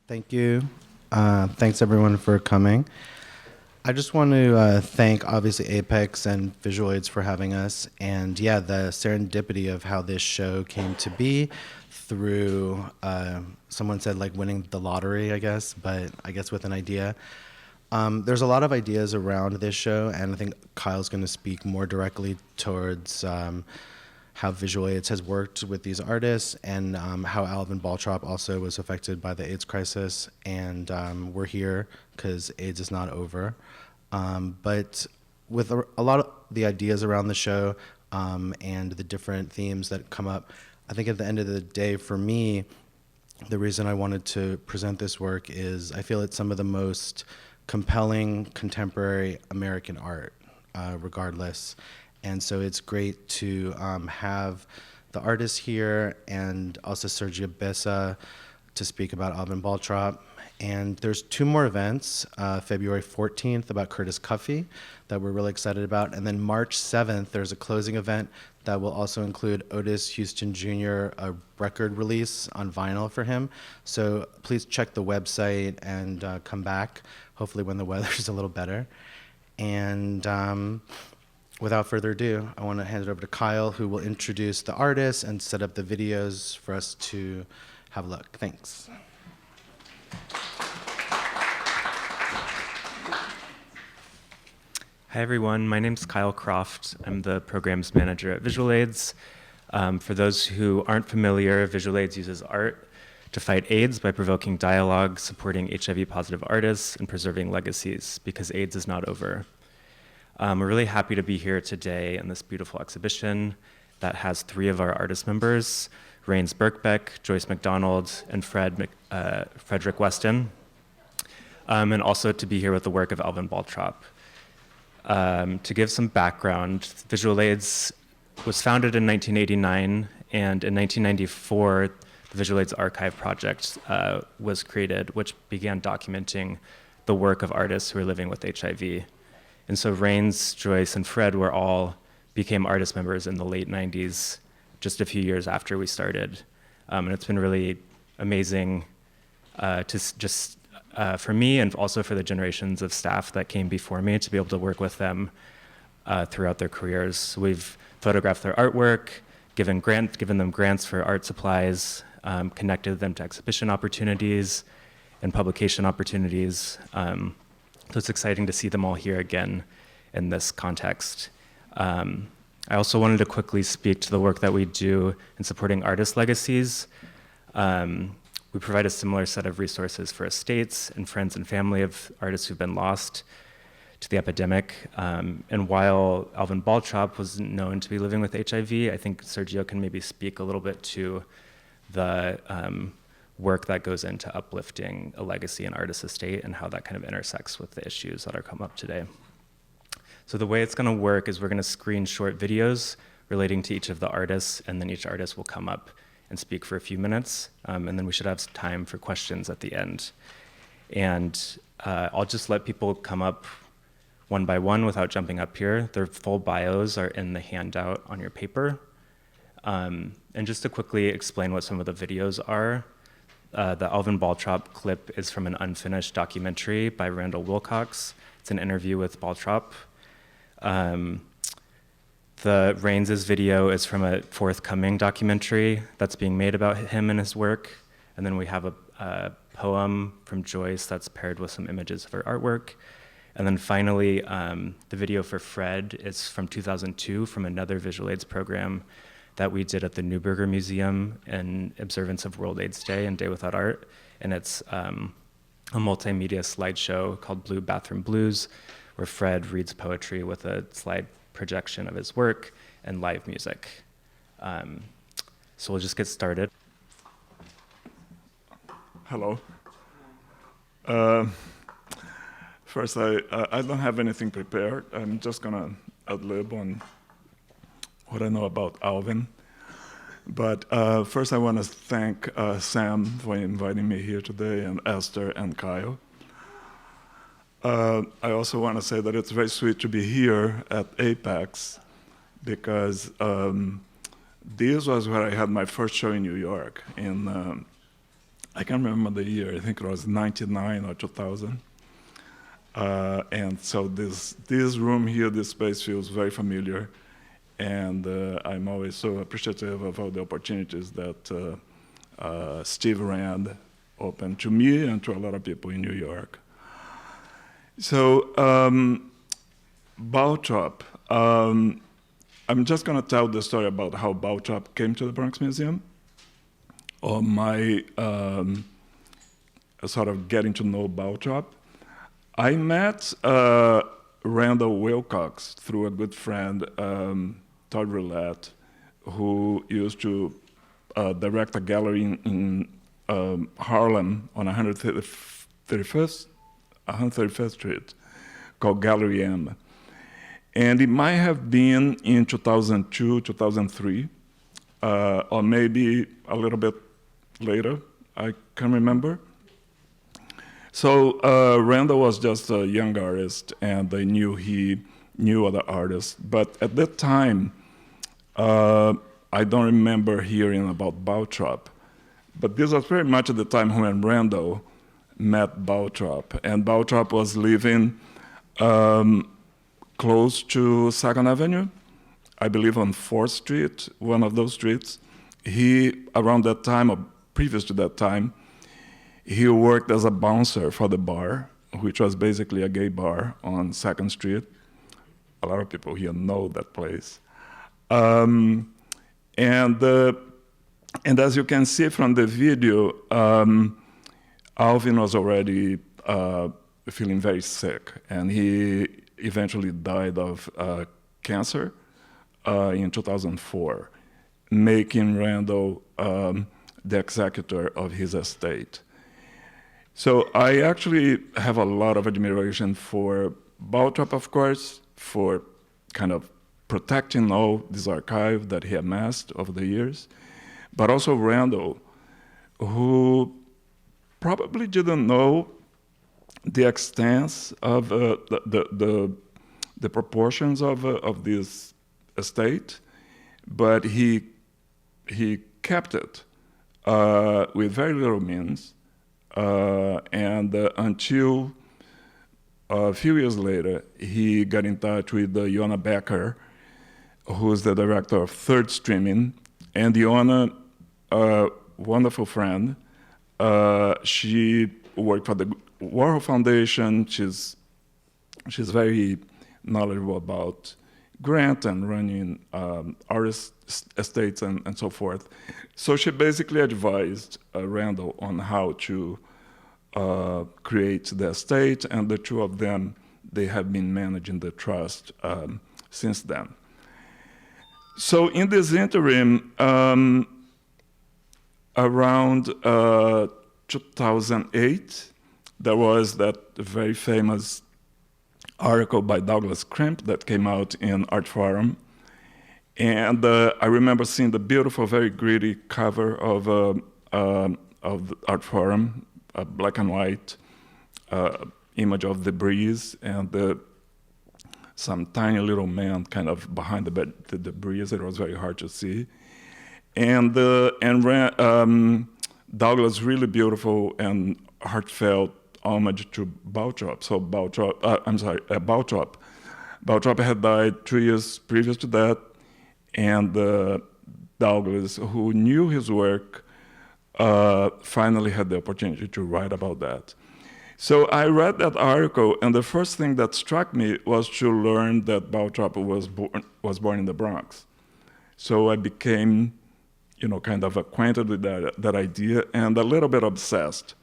Thank you. Thanks everyone for coming. I just want to thank obviously Apex and Visual Aids for having us, and yeah, the serendipity of how this show came to be through someone said like winning the lottery, I guess, but I guess with an idea. There's a lot of ideas around this show, and I think Kyle's going to speak more directly towards how Visual Aids has worked with these artists, and how Alvin Baltrop also was affected by the AIDS crisis, and we're here because AIDS is not over. But with a lot of the ideas around the show and the different themes that come up, I think at the end of the day, for me, the reason I wanted to present this work is I feel it's some of the most compelling contemporary American art, regardless. And so it's great to have the artists here and also Sergio Bessa to speak about Alvin Baltrop. And there's two more events, February 14th about Curtis Cuffey that we're really excited about. And then March 7th, there's a closing event that will also include Otis Houston Jr., a record release on vinyl for him. So please check the website and come back, hopefully when the weather's a little better. And without further ado, I want to hand it over to Kyle, who will introduce the artists and set up the videos for us to have a look. Thanks. Hi everyone, my name's Kyle Croft. I'm the programs manager at Visual Aids. For those who aren't familiar, Visual Aids uses art to fight AIDS by provoking dialogue, supporting HIV-positive artists, and preserving legacies, because AIDS is not over. We're really happy to be here today in this beautiful exhibition that has three of our artist members, Raynes Birkbeck, Joyce McDonald, and Frederick Weston, and also to be here with the work of Alvin Baltrop. To give some background, Visual Aids was founded in 1989, and in 1994, the Visual Aids Archive Project was created, which began documenting the work of artists who are living with HIV. And so Raynes, Joyce, and Fred became artist members in the late 90s, just a few years after we started. And it's been really amazing for me and also for the generations of staff that came before me to be able to work with them throughout their careers. We've photographed their artwork, given them grants for art supplies, connected them to exhibition opportunities and publication opportunities. So it's exciting to see them all here again in this context. I also wanted to quickly speak to the work that we do in supporting artist legacies. We provide a similar set of resources for estates and friends and family of artists who've been lost to the epidemic. And while Alvin Baltrop was known to be living with HIV, I think Sergio can maybe speak a little bit to the work that goes into uplifting a legacy and artist estate and how that kind of intersects with the issues that are come up today. So the way it's going to work is we're going to screen short videos relating to each of the artists, and then each artist will come up and speak for a few minutes, and then we should have some time for questions at the end. And I'll just let people come up one by one without jumping up here. Their full bios are in the handout on your paper. And just to quickly explain what some of the videos are, the Alvin Baltrop clip is from an unfinished documentary by Randall Wilcox. It's an interview with Baltrop. The Raynes' video is from a forthcoming documentary that's being made about him and his work. And then we have a poem from Joyce that's paired with some images of her artwork. And then finally, the video for Fred is from 2002 from another Visual Aids program that we did at the Neuberger Museum in observance of World AIDS Day and Day Without Art. And it's a multimedia slideshow called Blue Bathroom Blues, where Fred reads poetry with a slide projection of his work and live music. So we'll just get started. Hello. First, I don't have anything prepared. I'm just gonna ad-lib on what I know about Alvin. But first I want to thank Sam for inviting me here today, and Esther and Kyle. I also want to say that it's very sweet to be here at Apex, because this was where I had my first show in New York in I can't remember the year. I think it was 99 or 2000. And so this room here, this space feels very familiar. And I'm always so appreciative of all the opportunities that Steve Rand opened to me and to a lot of people in New York. So Baltrop, I'm just going to tell the story about how Baltrop came to the Bronx Museum, or my sort of getting to know Baltrop. I met Randall Wilcox through a good friend, Todd Roulette, who used to direct a gallery in Harlem on 135th Street called Gallery M. And it might have been in 2002, 2003, or maybe a little bit later. I can't remember. So Randall was just a young artist, and I knew he knew other artists. But at that time, I don't remember hearing about Baltrop. But this was very much at the time when Randall met Baltrop. And Baltrop was living close to 2nd Avenue, I believe on 4th Street, one of those streets. He, around that time, or previous to that time, he worked as a bouncer for the bar, which was basically a gay bar on 2nd Street. A lot of people here know that place. And as you can see from the video, Alvin was already feeling very sick, and he eventually died of cancer in 2004, making Randall the executor of his estate. So I actually have a lot of admiration for Baltrop, of course, for kind of protecting all this archive that he amassed over the years, but also Randall, who probably didn't know the extent of the proportions of this estate, but he kept it with very little means, and until a few years later, he got in touch with Yona Becker, who's the director of Third Streaming, and Yona, a wonderful friend, she worked for the Warhol Foundation. She's very knowledgeable about grant and running artist estates and so forth. So she basically advised Randall on how to create the estate, and the two of them, they have been managing the trust since then. So in this interim, around 2008, there was that very famous article by Douglas Crimp that came out in Art Forum. And I remember seeing the beautiful, very gritty cover of the Art Forum, a black and white image of the breeze, and some tiny little man kind of behind the breeze. It was very hard to see. And Douglas' really beautiful and heartfelt homage to Baltrop. So Baltrop. Baltrop had died 2 years previous to that, and Douglas, who knew his work, finally had the opportunity to write about that. So I read that article, and the first thing that struck me was to learn that Baltrop was born in the Bronx. So I became, kind of acquainted with that idea and a little bit obsessed.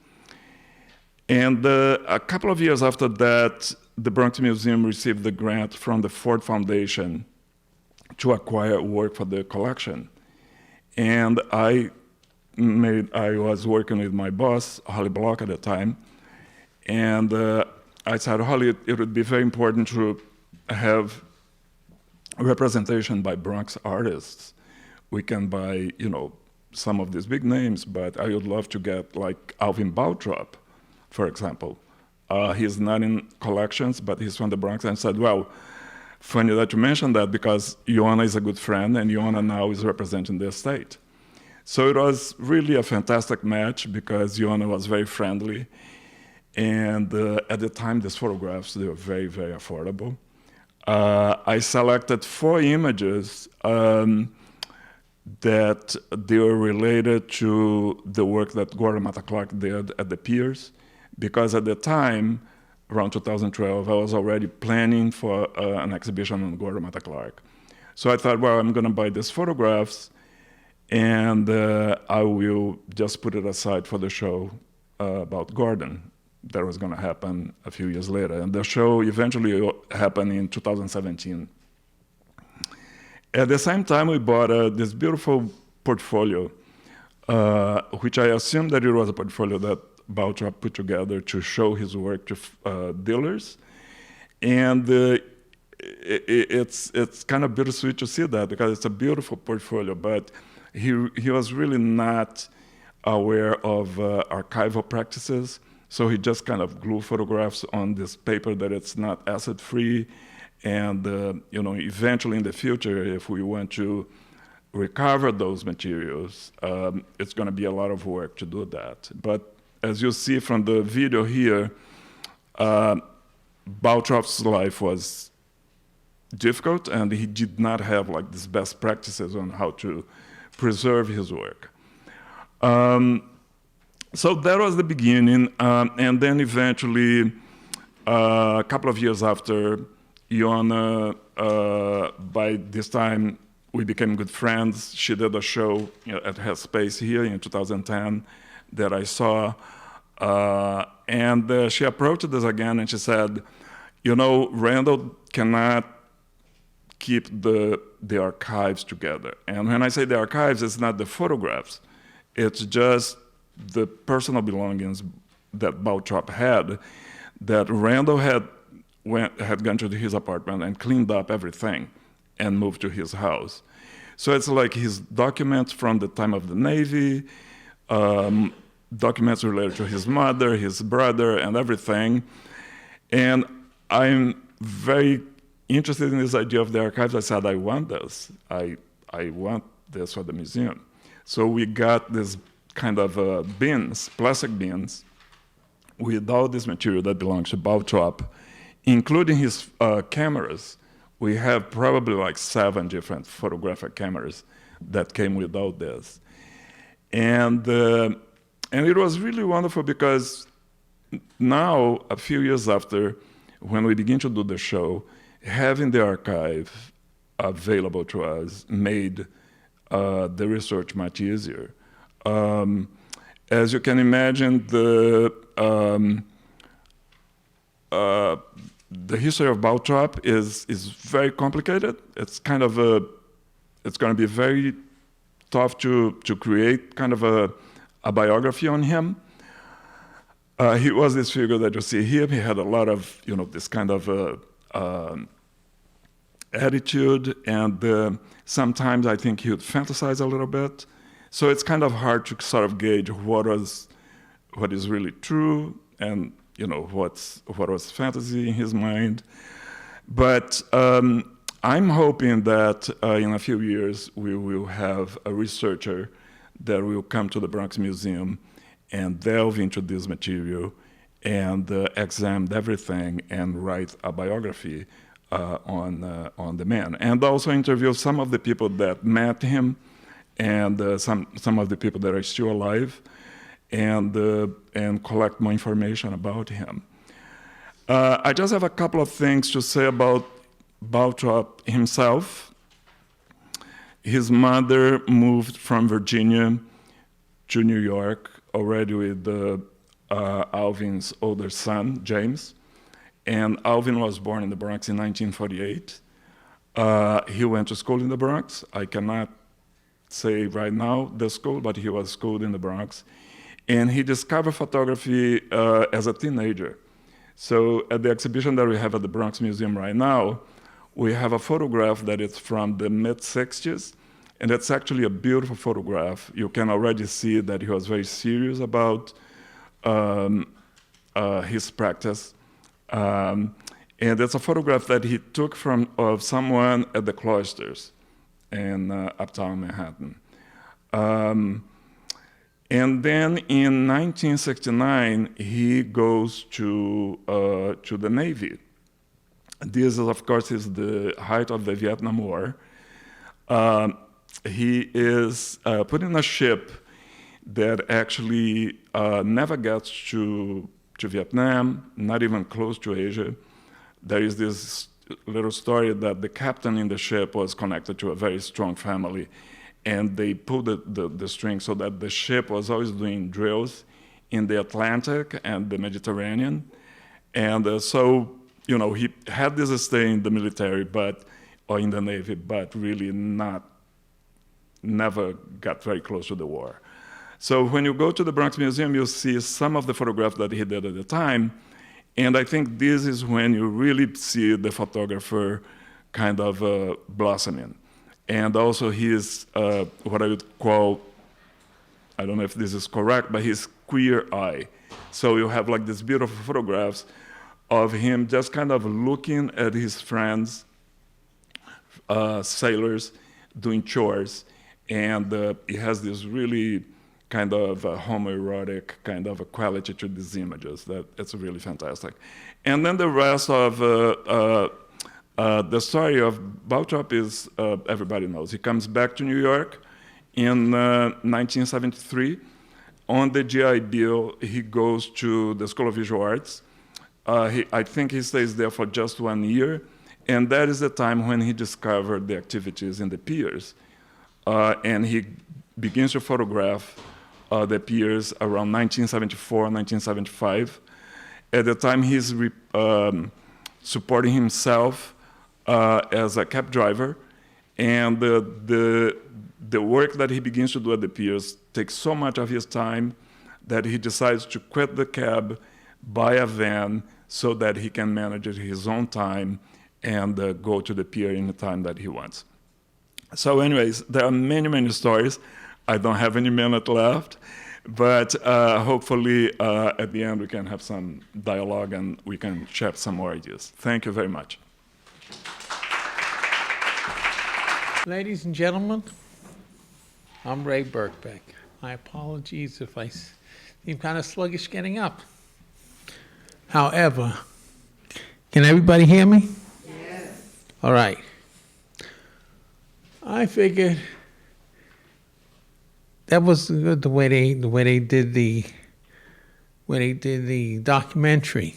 And a couple of years after that, the Bronx Museum received the grant from the Ford Foundation to acquire work for the collection. And I was working with my boss, Holly Block at the time, and I said, Holly, it would be very important to have representation by Bronx artists. We can buy, some of these big names, but I would love to get like Alvin Baltrop, for example. He's not in collections, but he's from the Bronx. And I said, well, funny that you mentioned that, because Yona is a good friend, and Yona now is representing the estate. So it was really a fantastic match because Iona was very friendly. And at the time, these photographs, they were very, very affordable. I selected 4 images that they were related to the work that Gordon Matta Clark did at the piers, because at the time, around 2012, I was already planning for an exhibition on Gordon Matta Clark. So I thought, well, I'm going to buy these photographs, and I will just put it aside for the show about Gordon that was going to happen a few years later. And the show eventually happened in 2017. At the same time, we bought this beautiful portfolio, which I assumed that it was a portfolio that Baltrop put together to show his work to dealers. And it's kind of bittersweet to see that, because it's a beautiful portfolio, but he was really not aware of archival practices. So he just kind of glued photographs on this paper that it's not acid-free. And eventually in the future, if we want to recover those materials, it's going to be a lot of work to do that. But as you see from the video here, Baltrop's life was difficult, and he did not have like these best practices on how to preserve his work. So that was the beginning, and then eventually, a couple of years after, Iona, by this time, we became good friends. She did a show at her space here in 2010 that I saw, and she approached us again, and she said, Randall cannot keep the archives together. And when I say the archives, it's not the photographs. It's just the personal belongings that Baltrop had, that Randall had gone to his apartment and cleaned up everything and moved to his house. So it's like his documents from the time of the Navy, documents related to his mother, his brother, and everything. And I'm very interested in this idea of the archives. I said, I want this. I want this for the museum. So we got this kind of bins, plastic bins, with all this material that belongs to Baltrop, including his cameras. We have probably like 7 different photographic cameras that came with all this. And it was really wonderful, because now, a few years after, when we begin to do the show, having the archive available to us made the research much easier. As you can imagine, the history of Baltrop is very complicated. It's kind of it's going to be very tough to create kind of a biography on him. He was this figure that you see here. He had a lot of this kind of attitude, and sometimes I think he would fantasize a little bit. So it's kind of hard to sort of gauge what is really true, and what was fantasy in his mind. But I'm hoping that in a few years we will have a researcher that will come to the Bronx Museum and delve into this material and examine everything and write a biography on the man, and also interview some of the people that met him, and some of the people that are still alive, and collect more information about him. I just have a couple of things to say about Baltrop himself. His mother moved from Virginia to New York already with Alvin's older son, James. And Alvin was born in the Bronx in 1948. He went to school in the Bronx. I cannot say right now the school, but he was schooled in the Bronx. And he discovered photography as a teenager. So at the exhibition that we have at the Bronx Museum right now, we have a photograph that is from the mid-60s, and it's actually a beautiful photograph. You can already see that he was very serious about his practice. And it's a photograph that he took of someone at the cloisters in uptown Manhattan. And then in 1969, he goes to the Navy. This, of course, is the height of the Vietnam War. He is put in a ship that actually never gets to Vietnam, not even close to Asia. There is this little story that the captain in the ship was connected to a very strong family, and they pulled the string so that the ship was always doing drills in the Atlantic and the Mediterranean. And so, you know, he had this stay in the military, or in the Navy, but really never got very close to the war. So when you go to the Bronx Museum, you'll see some of the photographs that he did at the time. And I think this is when you really see the photographer kind of blossoming. And also his, what I would call, I don't know if this is correct, but his queer eye. So you have like these beautiful photographs of him just kind of looking at his friends, sailors, doing chores. And he has this really kind of homoerotic kind of a quality to these images that it's really fantastic. And then the rest of the story of Baltrop is, everybody knows. He comes back to New York in 1973. On the GI Bill, he goes to the School of Visual Arts. I think he stays there for just 1 year, and that is the time when he discovered the activities in the piers. And he begins to photograph the piers around 1974, 1975. At the time, he's supporting himself as a cab driver, and the work that he begins to do at the piers takes so much of his time that he decides to quit the cab, buy a van, so that he can manage it his own time and go to the pier in the time that he wants. So anyways, there are many, many stories. I don't have any minute left, but hopefully at the end we can have some dialogue and we can share some more ideas. Thank you very much. Ladies and gentlemen, I'm Ray Birkbeck. My apologies if I seem kind of sluggish getting up. However, can everybody hear me? Yes. All right. I figured that was good the way they did the documentary.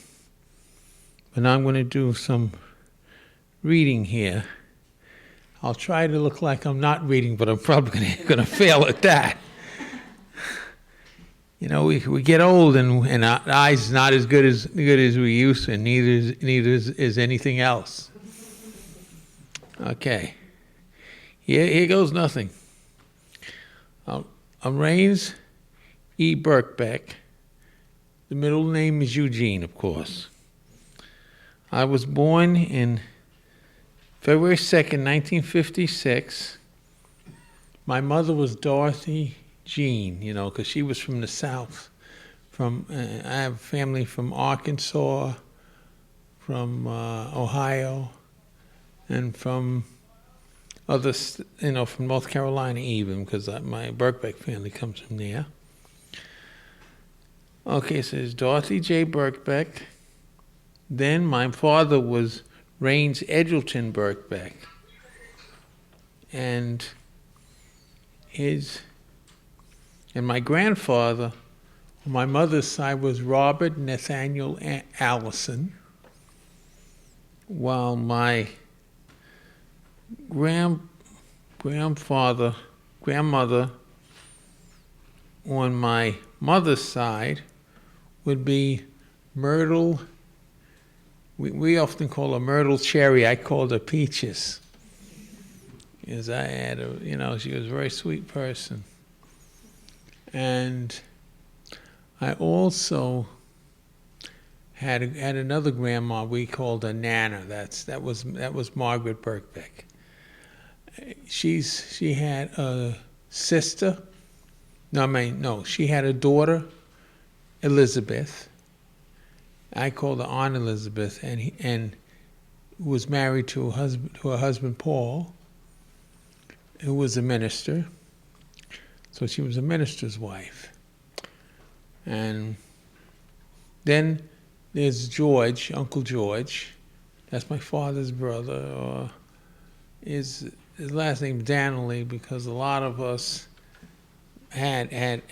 But now I'm going to do some reading here. I'll try to look like I'm not reading, but I'm probably going to fail at that. You know, we get old and our eyes not as good as we used to, and neither is anything else. Okay. Here goes nothing. I'm Raynes E. Birkbeck. The middle name is Eugene, of course. I was born in February 2nd, 1956. My mother was Dorothy Jean, you know, because she was from the South. I have family from Arkansas, from Ohio, and from others, you know, from North Carolina even, because my Birkbeck family comes from there. Okay, so it's Dorothy J. Birkbeck. Then my father was Raynes Edgerton Birkbeck. And my grandfather, on my mother's side, was Robert Nathaniel Allison, while my grandmother on my mother's side would be Myrtle. We often call her Myrtle Cherry. I called her Peaches. Because I had she was a very sweet person. And I also had another grandma we called her Nana. That was Margaret Birkbeck. She had a sister. She had a daughter, Elizabeth. I called her Aunt Elizabeth, and was married to her husband Paul, who was a minister. So she was a minister's wife. And then there's George, Uncle George. That's my father's brother. His last name Donnelly, because a lot of us had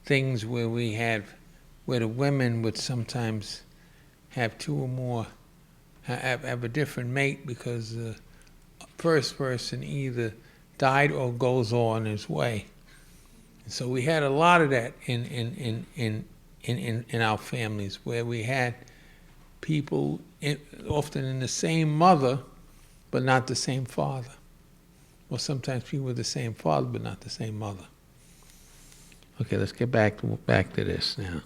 things where where the women would sometimes have two or more, have a different mate because the first person either died or goes on his way. And so we had a lot of that in our families, where we had people often in the same mother, but not the same father. Or sometimes people with the same father, but not the same mother. Okay, let's get back to this now.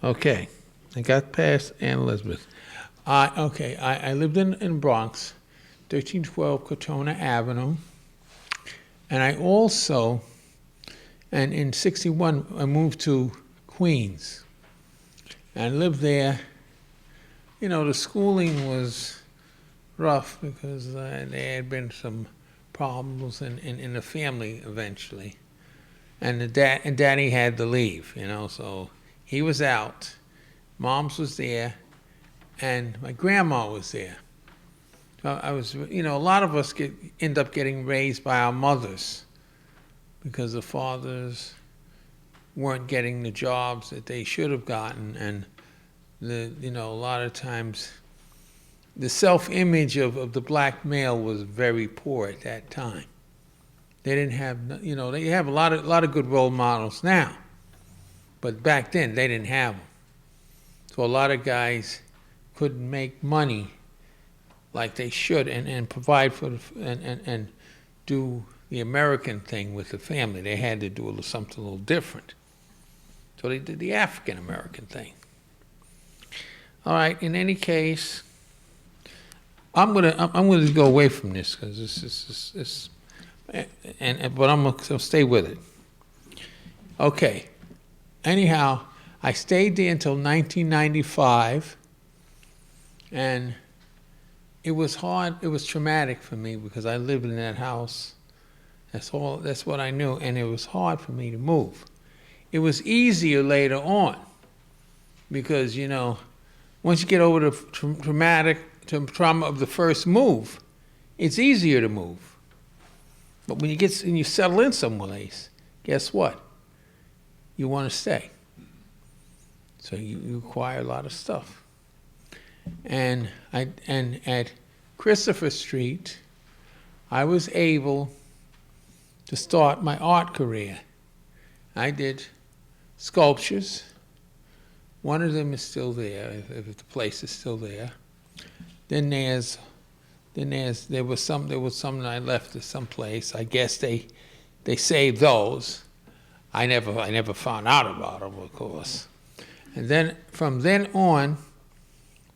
Okay, I got past Aunt Elizabeth. I lived in Bronx, 1312 Cortona Avenue, and I also, and in 61, I moved to Queens, and lived there. You know, the schooling was rough because there had been some problems in the family eventually. And Daddy had to leave, you know, so he was out. Mom's was there, and my grandma was there. So I was, you know, a lot of us end up getting raised by our mothers because the fathers weren't getting the jobs that they should have gotten, and a lot of times the self-image of the black male was very poor at that time. They didn't have, they have a lot of good role models now, but back then they didn't have them. So a lot of guys couldn't make money like they should and provide for and do the American thing with the family. They had to do something a little different. So they did the African American thing. All right. In any case, I'm gonna go away from this because this but I'm gonna stay with it. Okay. Anyhow, I stayed there until 1995, and it was hard. It was traumatic for me because I lived in that house. That's what I knew, and it was hard for me to move. It was easier later on because, once you get over the trauma of the first move, it's easier to move. But when you settle in someplace, guess what? You want to stay. So you acquire a lot of stuff. And at Christopher Street, I was able to start my art career. I did sculptures. One of them is still there, if the place is still there. Then there was some that I left at some place. I guess they saved those. I never found out about them, of course. And then from then on,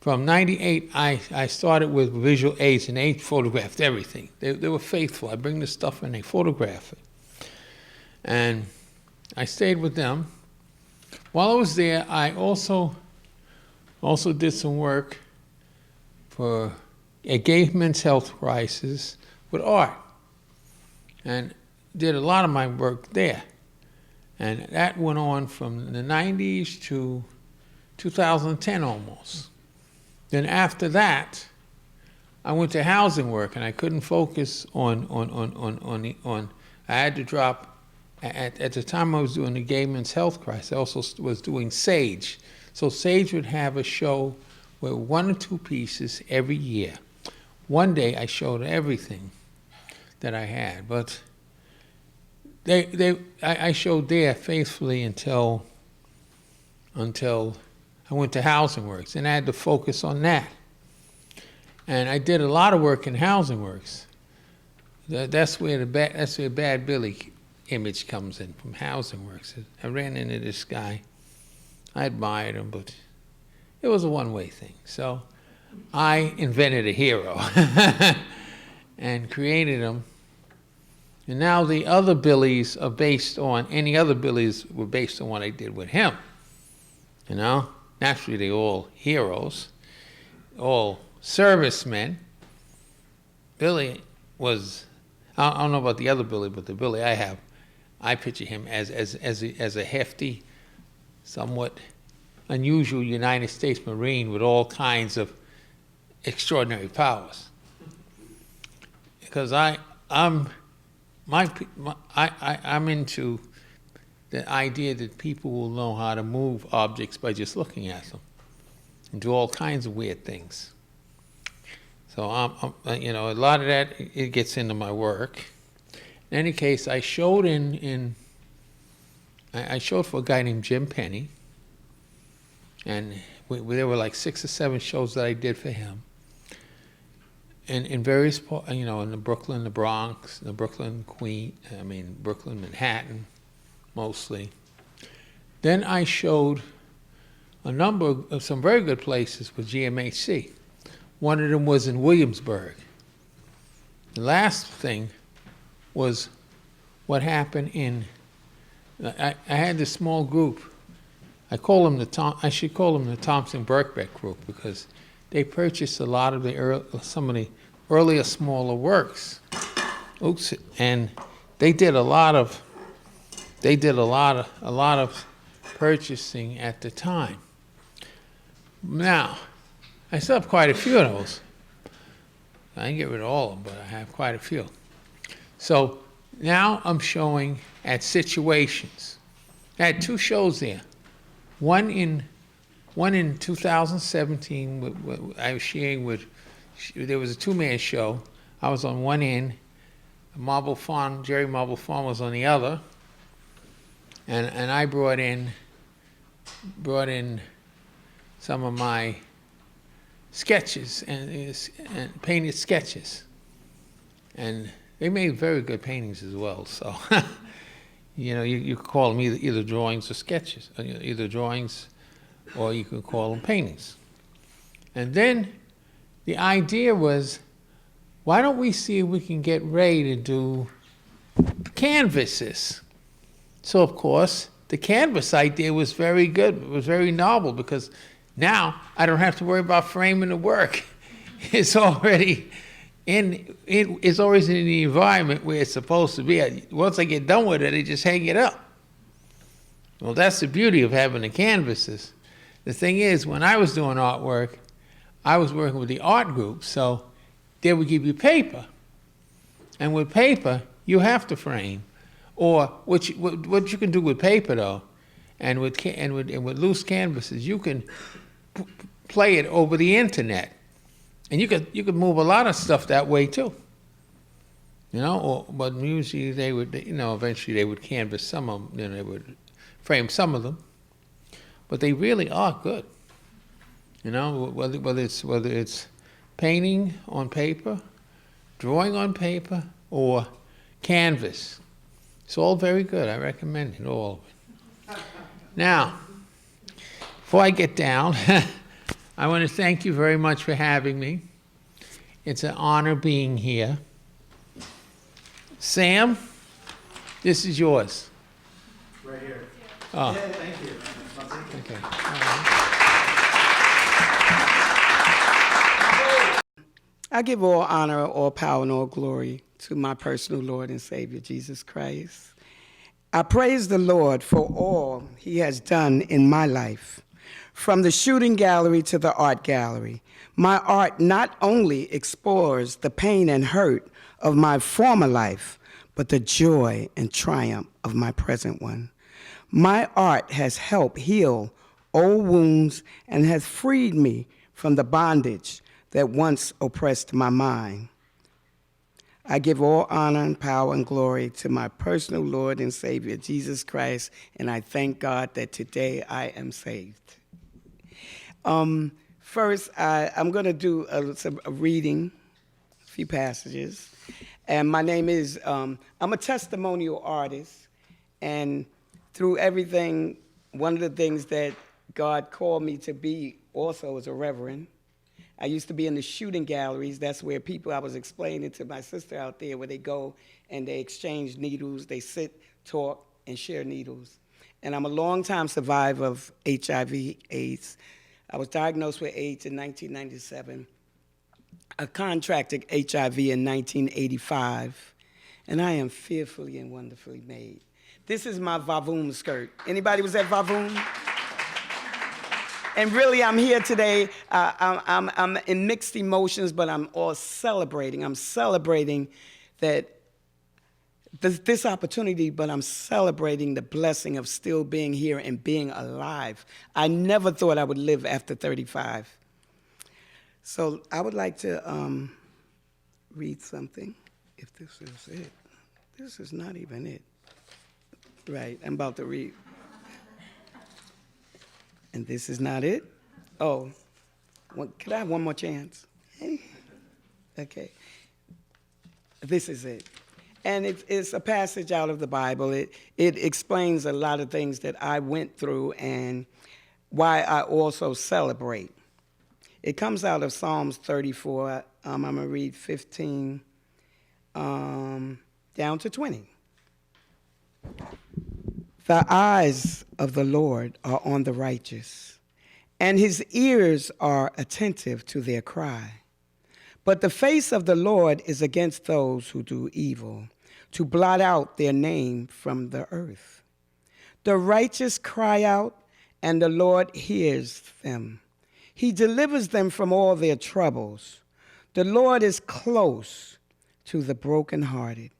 from 98, I started with visual aids, and they photographed everything. They were faithful. I bring the stuff and they photograph it. And I stayed with them. While I was there, I also did some work for a gay men's health crisis with art, and did a lot of my work there. And that went on from the 90s to 2010 almost. Then after that, I went to housing work, and I couldn't focus on. I had to drop. At the time I was doing the gay men's health crisis, I also was doing SAGE. So SAGE would have a show with 1 or 2 pieces every year. One day I showed everything that I had, but I showed there faithfully until I went to Housing Works, and I had to focus on that. And I did a lot of work in Housing Works. That's where Bad Billy image comes in, from Housing Works. I ran into this guy. I admired him, but it was a one-way thing. So I invented a hero and created him. And now the other Billies are based on, any other Billies were based on what I did with him. Naturally they're all heroes, all servicemen. Billy was, I don't know about the other Billy, but the Billy I have I picture him as a hefty, somewhat unusual United States Marine with all kinds of extraordinary powers. Because I'm into the idea that people will know how to move objects by just looking at them and do all kinds of weird things. So you know, a lot of that, it gets into my work. In any case, I showed I showed for a guy named Jim Penny, and there were like 6 or 7 shows that I did for him. And in various parts, you know, in the Brooklyn, the Bronx, the Brooklyn, Brooklyn, Manhattan, mostly. Then I showed a number of some very good places with GMHC. One of them was in Williamsburg. The last thing was what happened I had this small group. I should call them the Thompson Birkbeck group, because they purchased a lot of some of the earlier smaller works. Oops, and they did a lot of purchasing at the time. Now, I still have quite a few of those. I didn't get rid of all of them, but I have quite a few. So now I'm showing at Situations. I had 2 shows there. One in 2017, I was sharing with, there was a 2-man show. I was on one end, Jerry Marble Farm was on the other, and I brought in some of my sketches and painted sketches, and they made very good paintings as well. So, you know, you could call them either drawings or sketches, either drawings, or you could call them paintings. And then the idea was, why don't we see if we can get Ray to do canvases? So, of course, the canvas idea was very good. It was very novel, because now I don't have to worry about framing the work. It's already it's always in the environment where it's supposed to be. Once I get done with it, I just hang it up. Well, that's the beauty of having the canvases. The thing is, when I was doing artwork, I was working with the art group, so they would give you paper. And with paper, you have to frame. Or what you can do with paper, though, and with loose canvases, you can play it over the internet. And you could move a lot of stuff that way too. You know, but usually they would, you know, eventually they would canvas some of them, you know, they would frame some of them. But they really are good. You know, whether it's painting on paper, drawing on paper, or canvas. It's all very good. I recommend it, all of it. Now, before I get down, I want to thank you very much for having me. It's an honor being here. Sam, this is yours. Right here. Oh. Yeah, thank you. Okay. I give all honor, all power, and all glory to my personal Lord and Savior, Jesus Christ. I praise the Lord for all he has done in my life. From the shooting gallery to the art gallery, my art not only explores the pain and hurt of my former life, but the joy and triumph of my present one. My art has helped heal old wounds and has freed me from the bondage that once oppressed my mind. I give all honor and power and glory to my personal Lord and Savior, Jesus Christ, and I thank God that today I am saved. First, I'm going to do a reading, a few passages. And my name is, I'm a testimonial artist. And through everything, one of the things that God called me to be also as a reverend. I used to be in the shooting galleries. That's where people, I was explaining to my sister out there, where they go and they exchange needles. They sit, talk, and share needles. And I'm a longtime survivor of HIV/AIDS. I was diagnosed with AIDS in 1997. I contracted HIV in 1985, and I am fearfully and wonderfully made. This is my Vavoom skirt. Anybody was at Vavoom? And really, I'm here today. I'm in mixed emotions, but I'm all celebrating. I'm celebrating that this opportunity, but I'm celebrating the blessing of still being here and being alive. I never thought I would live after 35. So I would like to read something, if this is it. This is not even it. Right, I'm about to read. And this is not it? Oh, could I have one more chance? Okay. This is it. And it's a passage out of the Bible. It explains a lot of things that I went through and why I also celebrate. It comes out of Psalms 34. I'm going to read 15 down to 20. The eyes of the Lord are on the righteous, and his ears are attentive to their cry. But the face of the Lord is against those who do evil, to blot out their name from the earth. The righteous cry out, and the Lord hears them. He delivers them from all their troubles. The Lord is close to the brokenhearted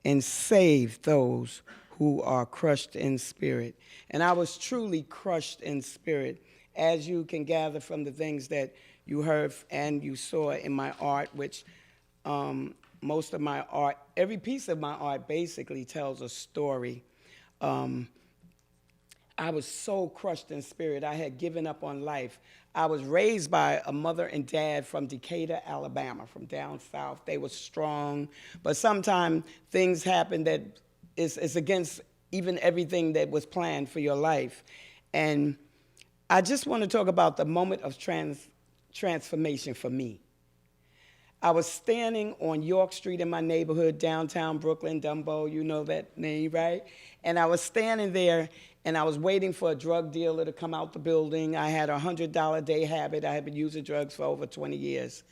and saves those who are crushed in spirit. And I was truly crushed in spirit, as you can gather from the things that you heard and you saw in my art, which most of my art, every piece of my art basically tells a story. I was so crushed in spirit. I had given up on life. I was raised by a mother and dad from Decatur, Alabama, from down south. They were strong, but sometimes things happen that is against even everything that was planned for your life. And I just want to talk about the moment of transformation for me. I was standing on York Street in my neighborhood, downtown Brooklyn, Dumbo, you know that name, right? And I was standing there, and I was waiting for a drug dealer to come out the building. I had a $100 day habit. I had been using drugs for over 20 years.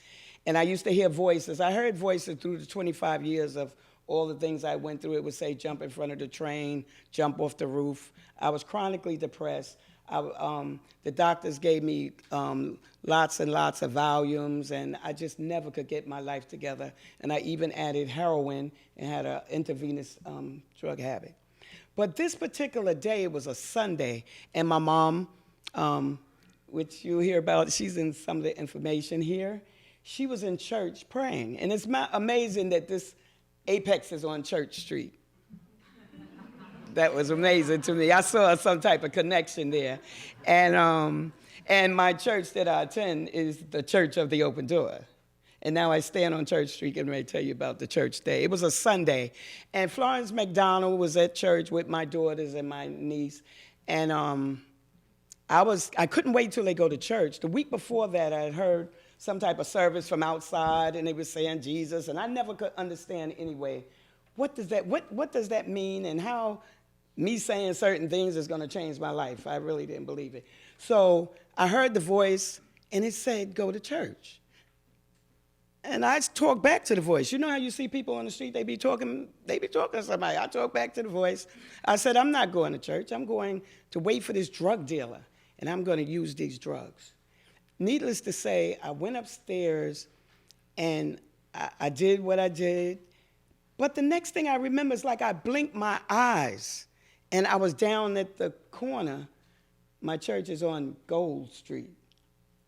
And I used to hear voices. I heard voices through the 25 years of all the things I went through. It would say, jump in front of the train, jump off the roof. I was chronically depressed. The doctors gave me lots and lots of Valiums, and I just never could get my life together. And I even added heroin and had an intravenous drug habit. But this particular day, it was a Sunday, and my mom, which you'll hear about, she's in some of the information here, she was in church praying. And it's amazing that this Apex is on Church Street. That was amazing to me. I saw some type of connection there. And my church that I attend is the Church of the Open Door. And now I stand on Church Street and I tell you about the church day. It was a Sunday. And Florence McDonald was at church with my daughters and my niece. And I couldn't wait till they go to church. The week before that, I had heard some type of service from outside, and they were saying Jesus. And I never could understand anyway, what does that mean, and how me saying certain things is going to change my life. I really didn't believe it. So I heard the voice, and it said, go to church. And I talked back to the voice. You know how you see people on the street, they be talking to somebody. I talked back to the voice. I said, I'm not going to church. I'm going to wait for this drug dealer, and I'm going to use these drugs. Needless to say, I went upstairs, and I did what I did. But the next thing I remember is like I blinked my eyes, and I was down at the corner. My church is on Gold Street,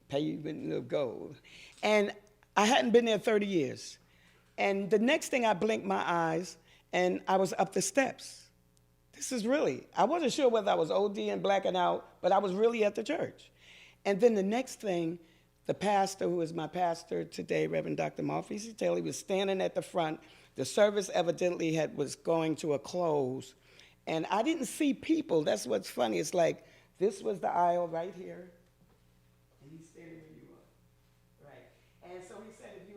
pavement of gold. And I hadn't been there 30 years. And the next thing I blinked my eyes, and I was up the steps. I wasn't sure whether I was OD and blacking out, but I was really at the church. And then the next thing, the pastor, who is my pastor today, Reverend Dr. Marfisi Taylor, he was standing at the front. The service evidently was going to a close. And I didn't see people. That's what's funny. It's like this was the aisle right here, and he's standing where you are, right? And so he said, if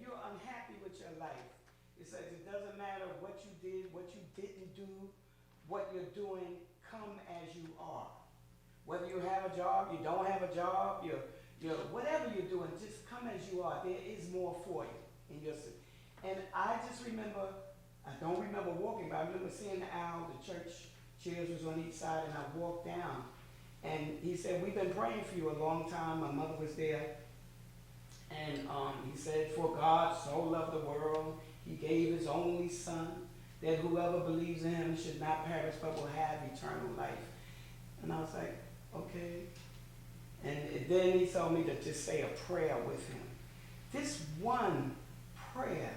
you're unhappy with your life, he says it doesn't matter what you did, what you didn't do, what you're doing. Come as you are. Whether you have a job, you don't have a job, you're whatever you're doing, just come as you are. There is more for you in your. And I just remember I don't remember walking, but I remember seeing the aisle, the church chairs was on each side, and I walked down. And he said, we've been praying for you a long time. My mother was there. And he said, for God so loved the world, he gave his only son, that whoever believes in him should not perish but will have eternal life. And I was like, okay. And then he told me to just say a prayer with him. This one prayer,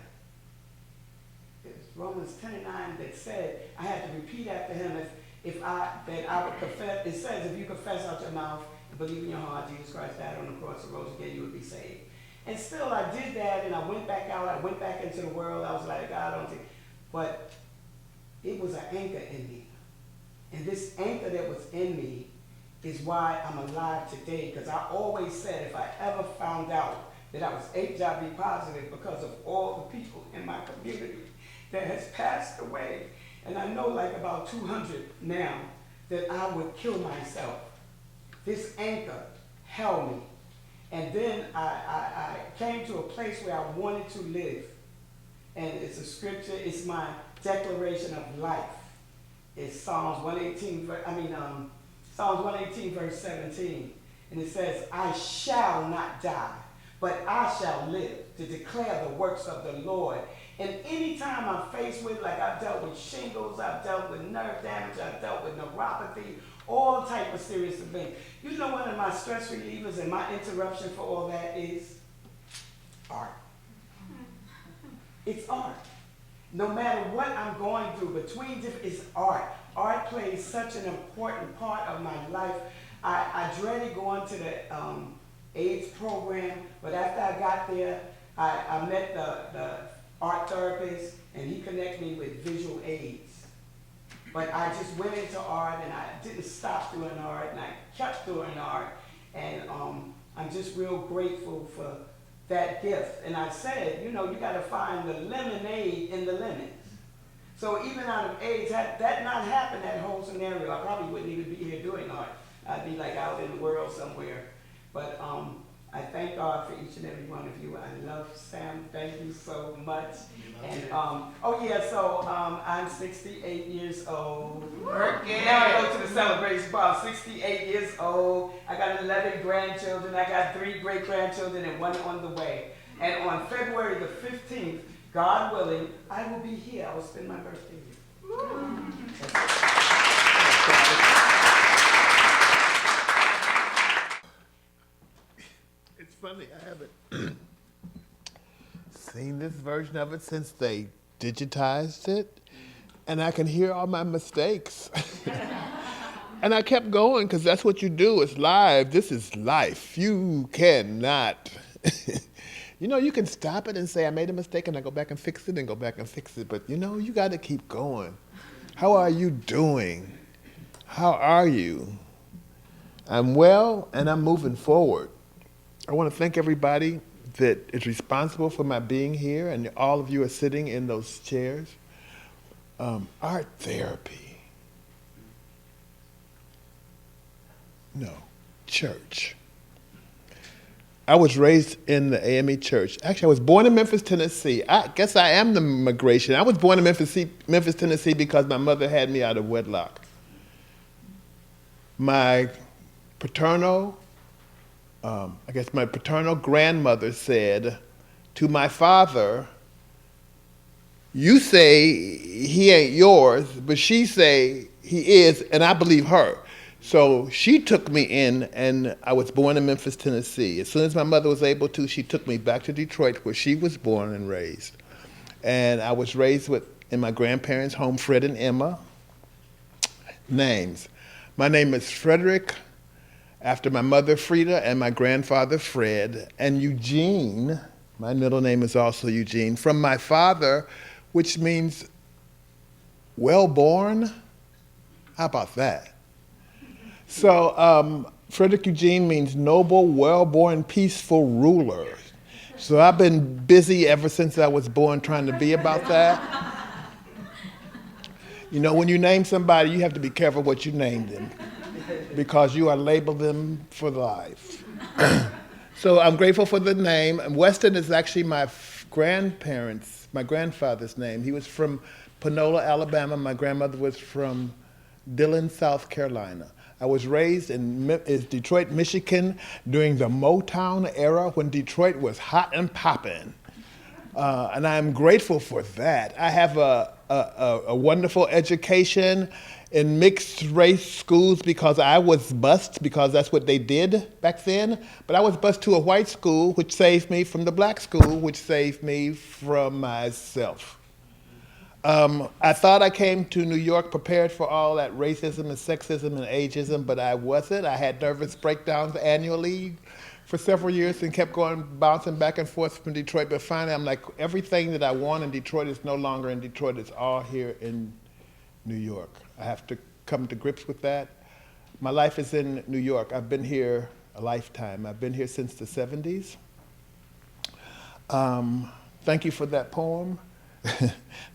it was Romans 10:9 that said I had to repeat after him that I would confess. It says if you confess out your mouth and believe in your heart Jesus Christ died on the cross and rose again, you would be saved. And still I did that, and I went back out. I went back into the world. I was like, God, I don't think. But it was an anchor in me. And this anchor that was in me is why I'm alive today. Because I always said if I ever found out that I was HIV positive because of all the people in my community that has passed away, and I know like about 200 now, that I would kill myself. This anchor held me. And then I came to a place where I wanted to live. And it's a scripture, it's my declaration of life. It's Psalms 118, Psalms 118 verse 17. And it says, I shall not die, but I shall live to declare the works of the Lord. And anytime I'm faced with, like I've dealt with shingles, I've dealt with nerve damage, I've dealt with neuropathy, all type of serious things. You know one of my stress relievers and my interruption for all that is art. It's art. No matter what I'm going through, it's art. Art plays such an important part of my life. I dreaded going to the AIDS program, but after I got there, I met the art therapist, and he connected me with visual aids. But I just went into art, and I didn't stop doing art, and I kept doing art, and I'm just real grateful for that gift. And I said, you got to find the lemonade in the lemons. So even out of AIDS, had that not happened, that whole scenario, I probably wouldn't even be here doing art. I'd be like out in the world somewhere. But I thank God for each and every one of you. I love Sam. Thank you so much. And I'm 68 years old. Now I go to the celebration bar. I'm 68 years old. I got 11 grandchildren. I got 3 great-grandchildren and 1 on the way. And on February the 15th, God willing, I will be here. I will spend my birthday here. It's funny, I haven't seen this version of it since they digitized it, and I can hear all my mistakes. And I kept going because that's what you do. It's live. This is life. You cannot. You can stop it and say, I made a mistake, and I go back and fix it and go back and fix it. But, you got to keep going. How are you doing? How are you? I'm well, and I'm moving forward. I want to thank everybody that is responsible for my being here, and all of you are sitting in those chairs. Art therapy. No, church. I was raised in the AME church. Actually, I was born in Memphis, Tennessee. I guess I am the migration. I was born in Memphis, Tennessee because my mother had me out of wedlock. My paternal grandmother said to my father, you say he ain't yours, but she say he is, and I believe her. So she took me in, and I was born in Memphis, Tennessee. As soon as my mother was able to, she took me back to Detroit, where she was born and raised. And I was raised in my grandparents' home, Fred and Emma. Names. My name is Frederick, after my mother, Frida, and my grandfather, Fred, and Eugene. My middle name is also Eugene, from my father, which means well-born. How about that? So Frederick Eugene means noble, well-born, peaceful ruler. So I've been busy ever since I was born trying to be about that. When you name somebody, you have to be careful what you name them, because you are labeled them for life. So I'm grateful for the name. And Weston is actually grandparents, my grandfather's name. He was from Panola, Alabama. My grandmother was from Dillon, South Carolina. I was raised in Detroit, Michigan during the Motown era when Detroit was hot and popping. And I'm grateful for that. I have a wonderful education in mixed race schools because I was bused, because that's what they did back then. But I was bused to a white school, which saved me from the black school, which saved me from myself. I thought I came to New York prepared for all that racism and sexism and ageism, but I wasn't. I had nervous breakdowns annually for several years and kept bouncing back and forth from Detroit. But finally, I'm like, everything that I want in Detroit is no longer in Detroit. It's all here in New York. I have to come to grips with that. My life is in New York. I've been here a lifetime. I've been here since the 70s. Thank you for that poem.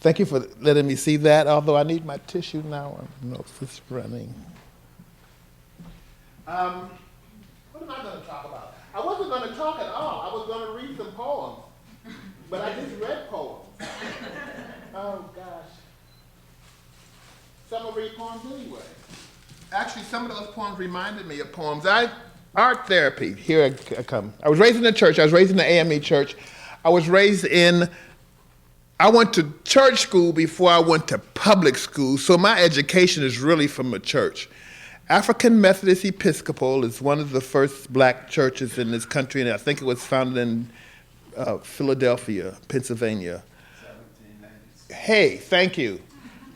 Thank you for letting me see that, although I need my tissue now. I know it's running. What am I going to talk about? I wasn't going to talk at all. I was going to read some poems, but I just read poems. Oh, gosh. Some will read poems anyway. Actually, some of those poems reminded me of poems. Art therapy, here I come. I was raised in the church. I was raised in the AME church. I went to church school before I went to public school, so my education is really from the church. African Methodist Episcopal is one of the first black churches in this country, and I think it was founded in Philadelphia, Pennsylvania. 1790s. Hey, thank you.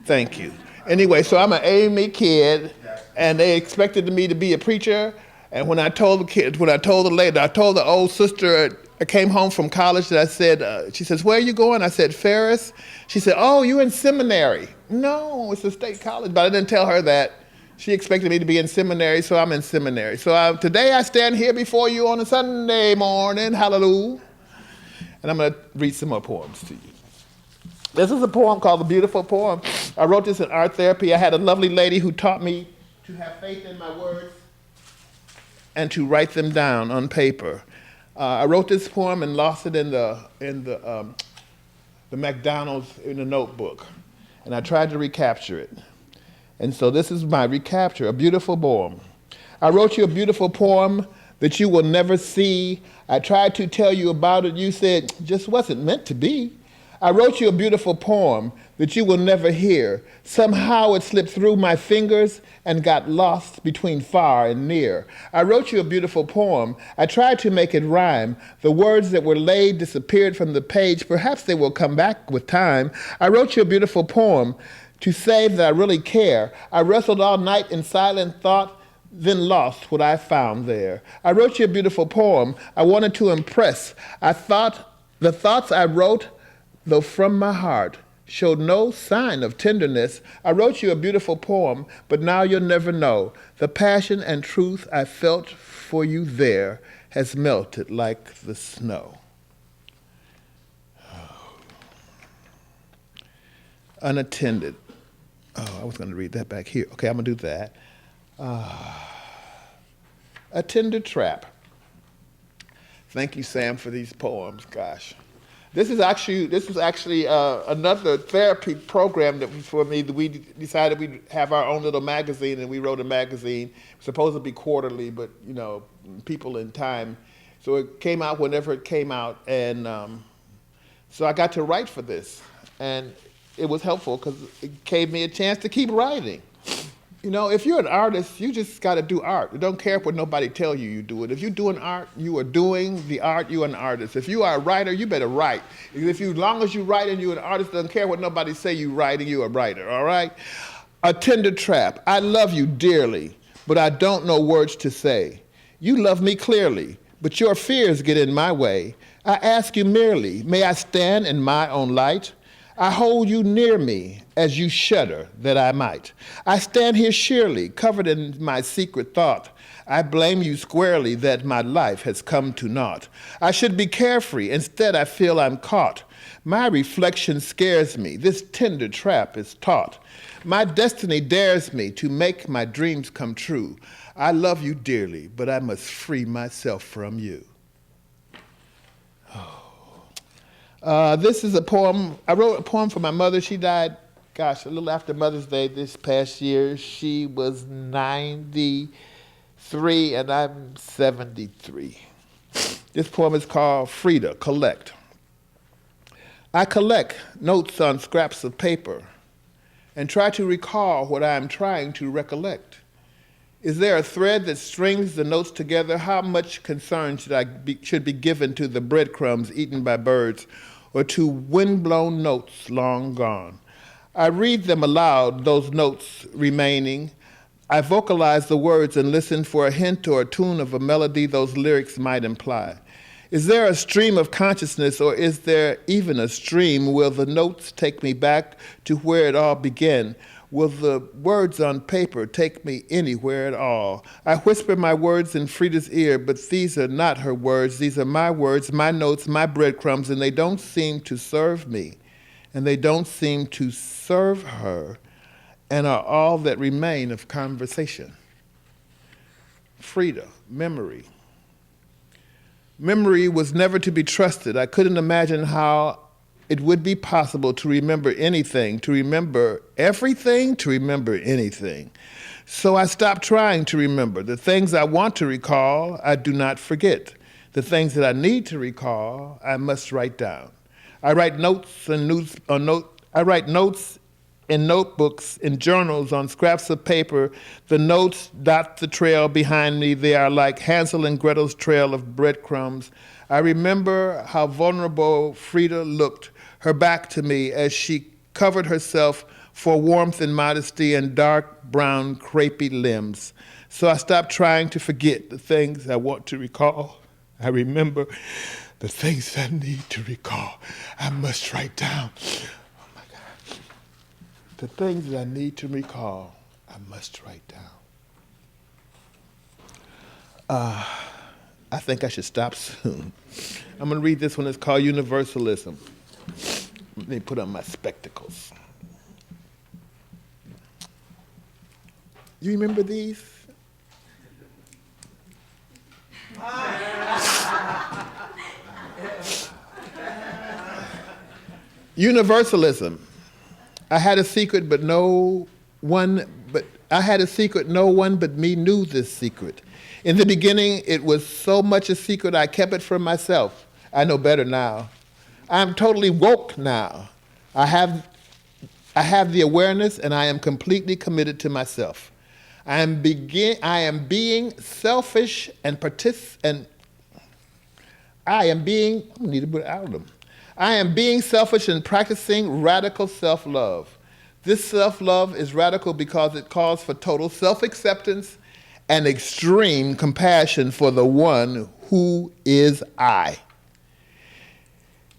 Thank you. Anyway, so I'm an AME kid, and they expected me to be a preacher, and when I told the old sister, I came home from college and I said, she says, where are you going? I said, Ferris. She said, oh, you in seminary. No, it's a state college, but I didn't tell her that. She expected me to be in seminary, so I'm in seminary. So today I stand here before you on a Sunday morning, hallelujah, and I'm going to read some more poems to you. This is a poem called The Beautiful Poem. I wrote this in art therapy. I had a lovely lady who taught me to have faith in my words and to write them down on paper. I wrote this poem and lost it in the McDonald's in the notebook, and I tried to recapture it. And so this is my recapture, a beautiful poem. I wrote you a beautiful poem that you will never see. I tried to tell you about it. You said, just wasn't meant to be. I wrote you a beautiful poem that you will never hear. Somehow it slipped through my fingers and got lost between far and near. I wrote you a beautiful poem. I tried to make it rhyme. The words that were laid disappeared from the page. Perhaps they will come back with time. I wrote you a beautiful poem to say that I really care. I wrestled all night in silent thought, then lost what I found there. I wrote you a beautiful poem. I wanted to impress. I thought the thoughts I wrote, though from my heart, showed no sign of tenderness. I wrote you a beautiful poem, but now you'll never know. The passion and truth I felt for you there has melted like the snow. Oh. Unattended. Oh, I was going to read that back here. Okay, I'm going to do that. A tender trap. Thank you, Sam, for these poems. Gosh. This was actually another therapy program that for me that we decided we'd have our own little magazine, and we wrote a magazine. It was supposed to be quarterly, but people in time. So it came out whenever it came out, and so I got to write for this, and it was helpful because it gave me a chance to keep writing. If you're an artist, you just got to do art. You don't care what nobody tell you you do it. If you're doing art, you are doing the art. You're an artist. If you are a writer, you better write. As long as you write and you're an artist, doesn't care what nobody say you writing, you're a writer, all right? A tender trap. I love you dearly, but I don't know words to say. You love me clearly, but your fears get in my way. I ask you merely, may I stand in my own light? I hold you near me as you shudder that I might. I stand here sheerly, covered in my secret thought. I blame you squarely that my life has come to naught. I should be carefree, instead I feel I'm caught. My reflection scares me, this tender trap is taut. My destiny dares me to make my dreams come true. I love you dearly, but I must free myself from you. This is a poem. I wrote a poem for my mother. She died, gosh, a little after Mother's Day this past year. She was 93 and I'm 73. This poem is called Frida, Collect. I collect notes on scraps of paper and try to recall what I am trying to recollect. Is there a thread that strings the notes together? How much concern should be given to the breadcrumbs eaten by birds or to wind-blown notes long gone? I read them aloud, those notes remaining. I vocalize the words and listen for a hint or a tune of a melody those lyrics might imply. Is there a stream of consciousness, or is there even a stream? Will the notes take me back to where it all began? Will the words on paper take me anywhere at all? I whisper my words in Frida's ear, but these are not her words. These are my words, my notes, my breadcrumbs, and they don't seem to serve me, and they don't seem to serve her, and are all that remain of conversation. Frida, memory. Memory was never to be trusted. I couldn't imagine how it would be possible to remember anything, to remember everything, to remember anything. So I stopped trying to remember. The things I want to recall, I do not forget. The things that I need to recall, I must write down. I write notes in notebooks, in journals, on scraps of paper. The notes dot the trail behind me. They are like Hansel and Gretel's trail of breadcrumbs. I remember how vulnerable Frida looked, her back to me, as she covered herself for warmth and modesty and dark brown crepey limbs. So I stopped trying to forget the things I want to recall. I remember the things I need to recall. I must write down. The things that I need to recall, I must write down. I think I should stop soon. I'm going to read this one. It's called Universalism. Let me put on my spectacles. You remember these? Universalism. I had a secret, but no one but me knew this secret. In the beginning, it was so much a secret I kept it from myself. I know better now. I'm totally woke now. I have the awareness, and I am completely committed to myself. I am being selfish and I am being selfish and practicing radical self-love. This self-love is radical because it calls for total self-acceptance and extreme compassion for the one who is I.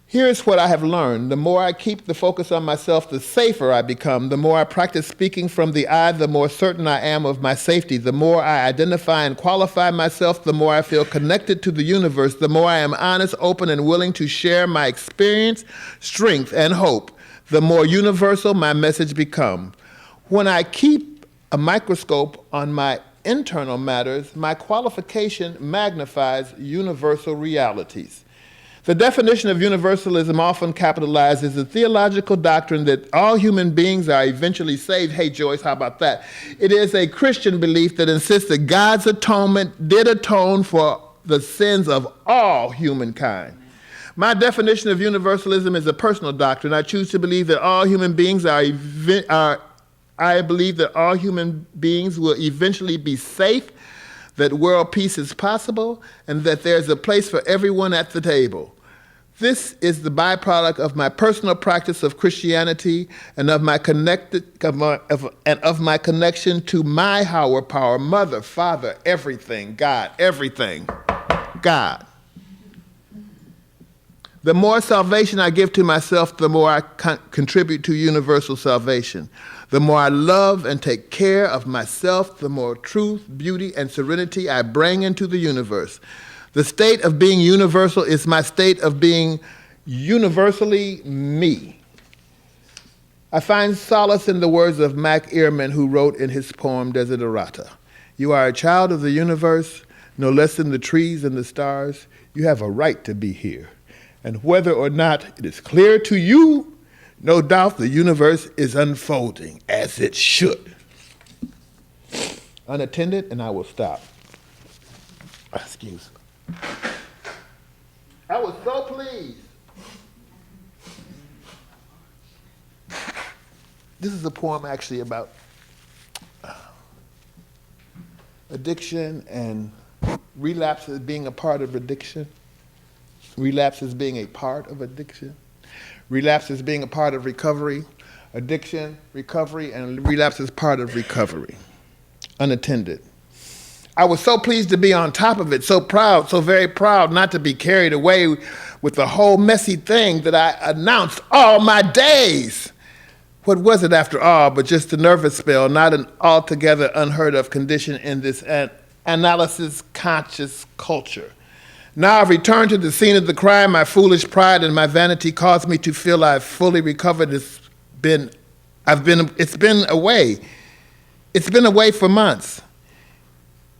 Here's what I have learned. The more I keep the focus on myself, the safer I become. The more I practice speaking from the I, the more certain I am of my safety. The more I identify and qualify myself, the more I feel connected to the universe. The more I am honest, open, and willing to share my experience, strength, and hope, the more universal my message becomes. When I keep a microscope on my internal matters, my qualification magnifies universal realities. The definition of universalism, often capitalized, is a theological doctrine that all human beings are eventually saved. Hey, Joyce, how about that? It is a Christian belief that insists that God's atonement did atone for the sins of all humankind. My definition of universalism is a personal doctrine. I choose to believe that all human beings I believe that all human beings will eventually be safe, that world peace is possible, and that there's a place for everyone at the table. This is the byproduct of my personal practice of Christianity and of my connection to my higher power, Mother, Father, everything, God, everything, God. The more salvation I give to myself, the more I contribute to universal salvation. The more I love and take care of myself, the more truth, beauty, and serenity I bring into the universe. The state of being universal is my state of being universally me. I find solace in the words of Mac Ehrman, who wrote in his poem, Desiderata. You are a child of the universe, no less than the trees and the stars. You have a right to be here. And whether or not it is clear to you, no doubt the universe is unfolding as it should. Unattended, and I will stop. Excuse me. I was so pleased. This is a poem actually about addiction and relapses being a part of addiction. Relapses being a part of addiction. Relapses being a part of recovery. Addiction, recovery, and relapse is part of recovery. Unattended. I was so pleased to be on top of it, so proud, so very proud not to be carried away with the whole messy thing that I announced all my days. What was it after all but just a nervous spell, not an altogether unheard of condition in this analysis conscious culture. Now I've returned to the scene of the crime. My foolish pride and my vanity caused me to feel I've fully recovered. It's been away. It's been away for months.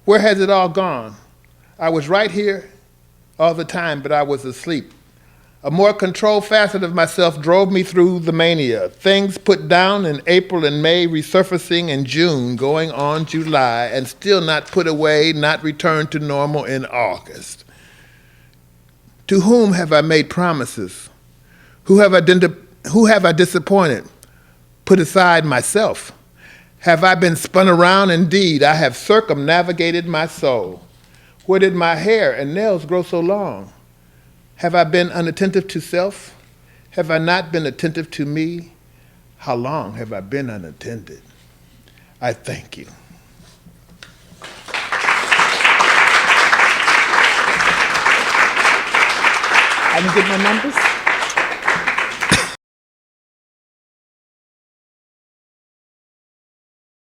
Where has it all gone? I was right here all the time, but I was asleep. A more controlled facet of myself drove me through the mania. Things put down in April and May, resurfacing in June, going on July, and still not put away, not returned to normal in August. To whom have I made promises? Who have I disappointed? Put aside myself. Have I been spun around? Indeed, I have circumnavigated my soul. Where did my hair and nails grow so long? Have I been unattentive to self? Have I not been attentive to me? How long have I been unattended? I thank you. I can get my numbers?